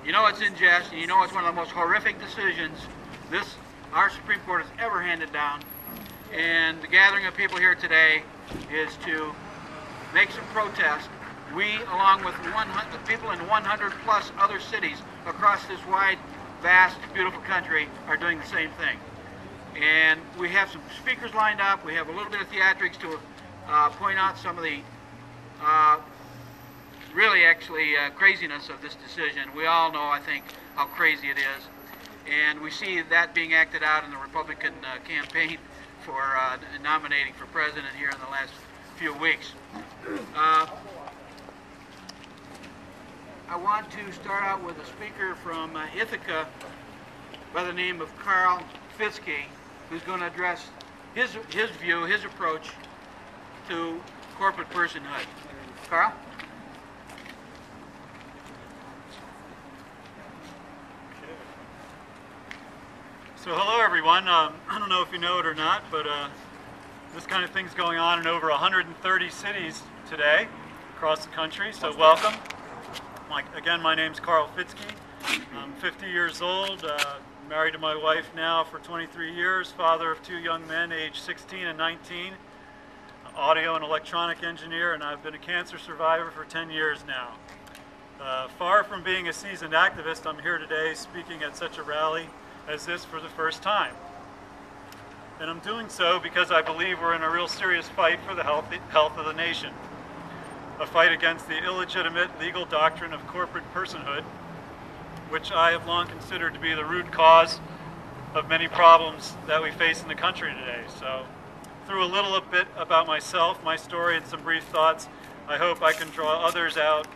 You know it's unjust, and you know it's one of the most horrific decisions our Supreme Court has ever handed down. And the gathering of people here today is to make some protest. We, along with people in 100 plus other cities across this wide, vast, beautiful country, are doing the same thing. And we have some speakers lined up. We have a little bit of theatrics to point out some of the craziness of this decision. We all know, I think, how crazy it is. And we see that being acted out in the Republican campaign for nominating for president here in the last few weeks. I want to start out with a speaker from Ithaca by the name of Karl Fitzke, who's going to address his view, his approach to corporate personhood. Karl? So hello everyone. I don't know if you know it or not, but this kind of thing's going on in over 130 cities today across the country, so welcome. Again, my name's Karl Fitzke. I'm 50 years old, married to my wife now for 23 years, father of 2 young men aged 16 and 19, audio and electronic engineer, and I've been a cancer survivor for 10 years now. Far from being a seasoned activist, I'm here today speaking at such a rally as this for the first time. And I'm doing so because I believe we're in a real serious fight for the health of the nation. A fight against the illegitimate legal doctrine of corporate personhood, which I have long considered to be the root cause of many problems that we face in the country today. So, through a little bit about myself, my story, and some brief thoughts, I hope I can draw others out,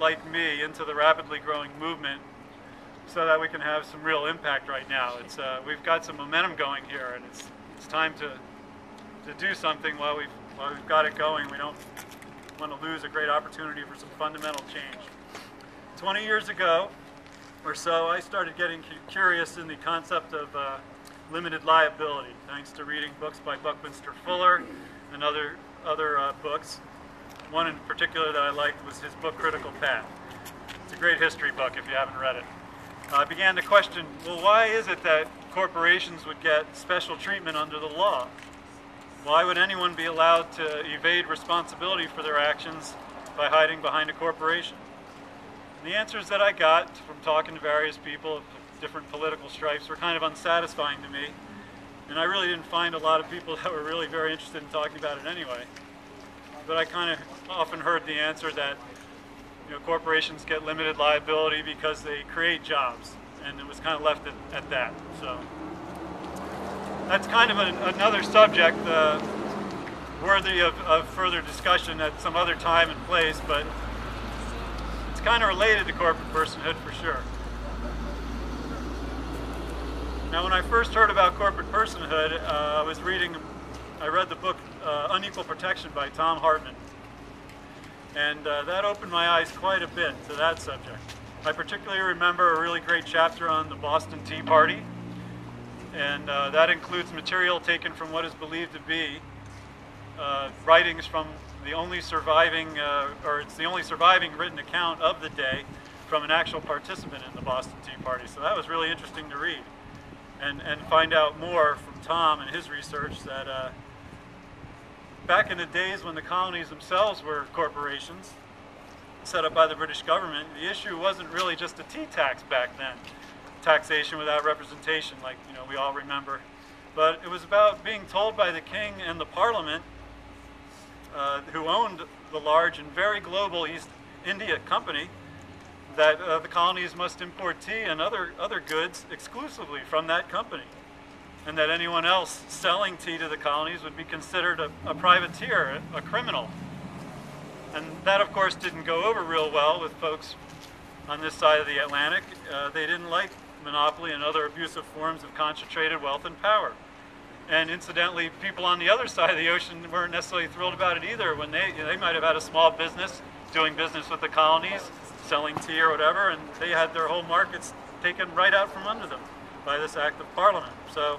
like me, into the rapidly growing movement so that we can have some real impact right now. We've got some momentum going here, and it's time to do something while we've got it going. We don't want to lose a great opportunity for some fundamental change. 20 years ago or so, I started getting curious in the concept of limited liability, thanks to reading books by Buckminster Fuller and other books. One in particular that I liked was his book, Critical Path. It's a great history book if you haven't read it. I began to question, well, why is it that corporations would get special treatment under the law? Why would anyone be allowed to evade responsibility for their actions by hiding behind a corporation? And the answers that I got from talking to various people of different political stripes were kind of unsatisfying to me, and I really didn't find a lot of people that were really very interested in talking about it anyway. But I kind of often heard the answer that corporations get limited liability because they create jobs, and it was kind of left at that. So that's kind of another subject worthy of further discussion at some other time and place, but it's kind of related to corporate personhood for sure. Now, when I first heard about corporate personhood, I read the book Unequal Protection by Tom Hartman. And that opened my eyes quite a bit to that subject. I particularly remember a really great chapter on the Boston Tea Party, and that includes material taken from what is believed to be writings from the only surviving, it's the only surviving written account of the day from an actual participant in the Boston Tea Party. So that was really interesting to read and find out more from Tom and his research that back in the days when the colonies themselves were corporations set up by the British government, the issue wasn't really just a tea tax back then, taxation without representation, like we all remember, but it was about being told by the king and the parliament, who owned the large and very global East India Company, that the colonies must import tea and other goods exclusively from that company, and that anyone else selling tea to the colonies would be considered a privateer, a criminal. And that, of course, didn't go over real well with folks on this side of the Atlantic. They didn't like monopoly and other abusive forms of concentrated wealth and power. And incidentally, people on the other side of the ocean weren't necessarily thrilled about it either, when they might have had a small business doing business with the colonies, selling tea or whatever, and they had their whole markets taken right out from under them by this act of Parliament. So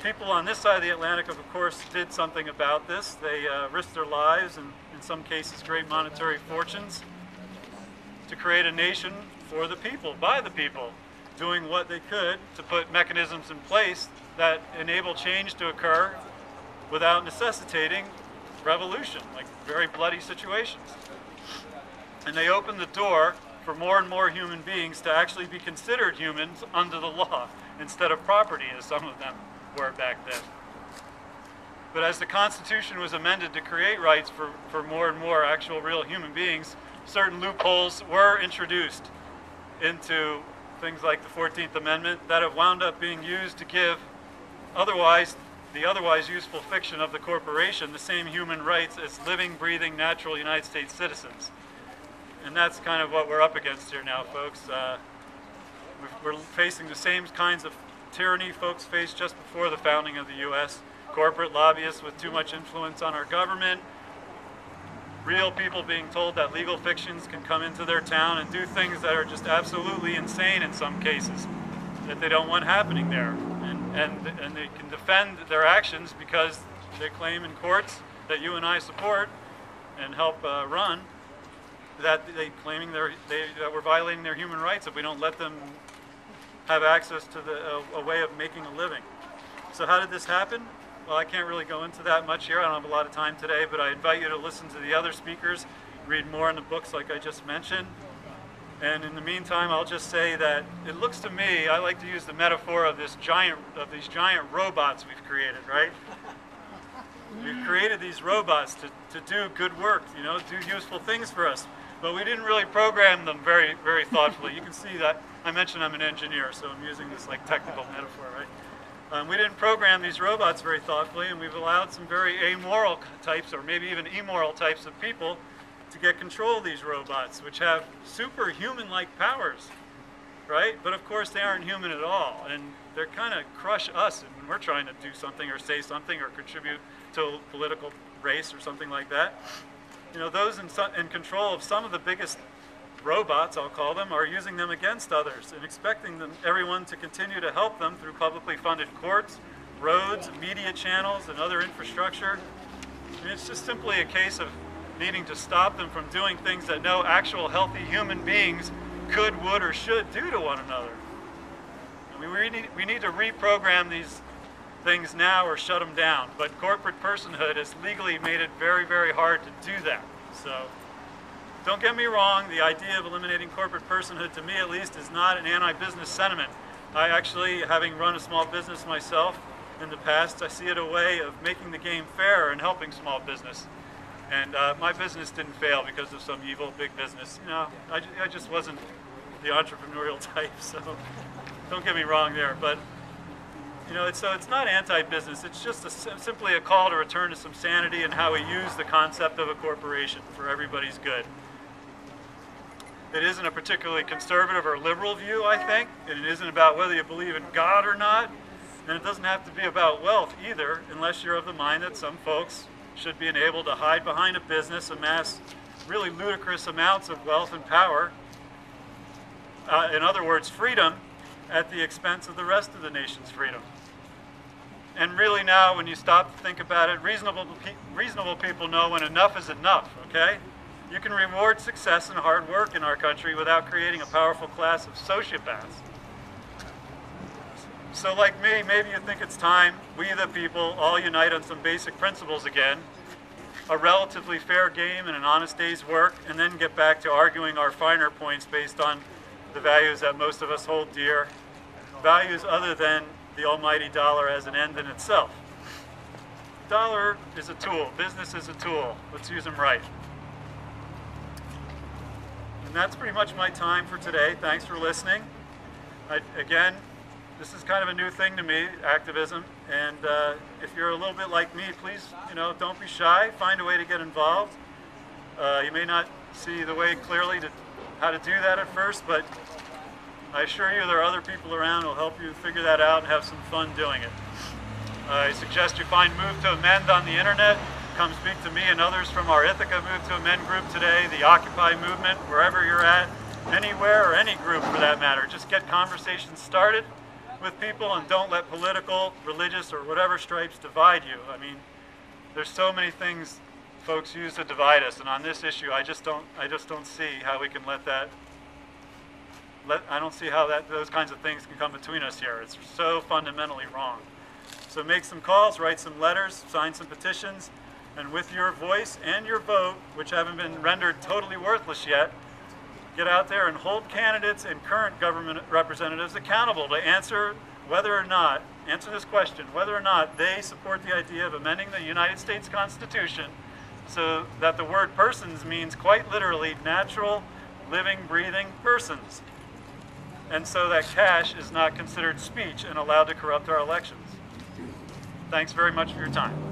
people on this side of the Atlantic, of course, did something about this. They risked their lives and, in some cases, great monetary fortunes to create a nation for the people, by the people, doing what they could to put mechanisms in place that enable change to occur without necessitating revolution, like very bloody situations. And they opened the door for more and more human beings to actually be considered humans under the law instead of property, as some of them were back then. But as the Constitution was amended to create rights for more and more actual real human beings, certain loopholes were introduced into things like the 14th Amendment that have wound up being used to give the otherwise useful fiction of the corporation the same human rights as living, breathing, natural United States citizens. And that's kind of what we're up against here now, folks. We're facing the same kinds of tyranny folks faced just before the founding of the U.S. Corporate lobbyists with too much influence on our government, real people being told that legal fictions can come into their town and do things that are just absolutely insane in some cases, that they don't want happening there. And they can defend their actions because they claim in courts that you and I support and help run, that that we're violating their human rights if we don't let them have access to a way of making a living. So how did this happen? Well, I can't really go into that much here. I don't have a lot of time today, but I invite you to listen to the other speakers, read more in the books like I just mentioned. And in the meantime, I'll just say that it looks to me, I like to use the metaphor of these giant robots we've created, right? We've created these robots to do good work, you know, do useful things for us. But we didn't really program them very, very thoughtfully. You can see that. I mentioned I'm an engineer, so I'm using this like technical metaphor, right? We didn't program these robots very thoughtfully, and we've allowed some very amoral types, or maybe even immoral types of people to get control of these robots, which have superhuman-like powers, right? But of course they aren't human at all, and they kind of crush us when we're trying to do something or say something or contribute to a political race or something like that. You know, those in control of some of the biggest robots, I'll call them, are using them against others and expecting everyone to continue to help them through publicly funded courts, roads, media channels, and other infrastructure. And it's just simply a case of needing to stop them from doing things that no actual healthy human beings could, would, or should do to one another. I mean, we need to reprogram these things now or shut them down, but corporate personhood has legally made it very, very hard to do that. So don't get me wrong, the idea of eliminating corporate personhood, to me at least, is not an anti-business sentiment. I actually, having run a small business myself in the past, I see it a way of making the game fair and helping small business. And my business didn't fail because of some evil big business. You know, I just wasn't the entrepreneurial type, so don't get me wrong there. But you know, it's not anti-business. It's just simply a call to return to some sanity in how we use the concept of a corporation for everybody's good. It isn't a particularly conservative or liberal view, I think, and it isn't about whether you believe in God or not, and it doesn't have to be about wealth either, unless you're of the mind that some folks should be able to hide behind a business, amass really ludicrous amounts of wealth and power, in other words, freedom, at the expense of the rest of the nation's freedom. And really now, when you stop to think about it, reasonable people know when enough is enough, okay? You can reward success and hard work in our country without creating a powerful class of sociopaths. So like me, maybe you think it's time we the people all unite on some basic principles again, a relatively fair game and an honest day's work, and then get back to arguing our finer points based on the values that most of us hold dear, values other than the almighty dollar as an end in itself. Dollar is a tool, business is a tool, let's use them right. And that's pretty much my time for today. Thanks for listening. Again, this is kind of a new thing to me, activism, and if you're a little bit like me, please, you know, don't be shy, find a way to get involved. You may not see the way clearly to how to do that at first, but I assure you there are other people around who will help you figure that out and have some fun doing it. I suggest you find Move to Amend on the internet. Come speak to me and others from our Ithaca Move to Amend group today, the Occupy movement, wherever you're at, anywhere or any group for that matter. Just get conversations started with people and don't let political, religious, or whatever stripes divide you. I mean, there's so many things folks use to divide us. And on this issue, I just don't see how we can let that. I don't see how those kinds of things can come between us here. It's so fundamentally wrong. So make some calls, write some letters, sign some petitions, and with your voice and your vote, which haven't been rendered totally worthless yet, get out there and hold candidates and current government representatives accountable to answer this question, whether or not they support the idea of amending the United States Constitution so that the word persons means quite literally natural, living, breathing persons. And so that cash is not considered speech and allowed to corrupt our elections. Thanks very much for your time.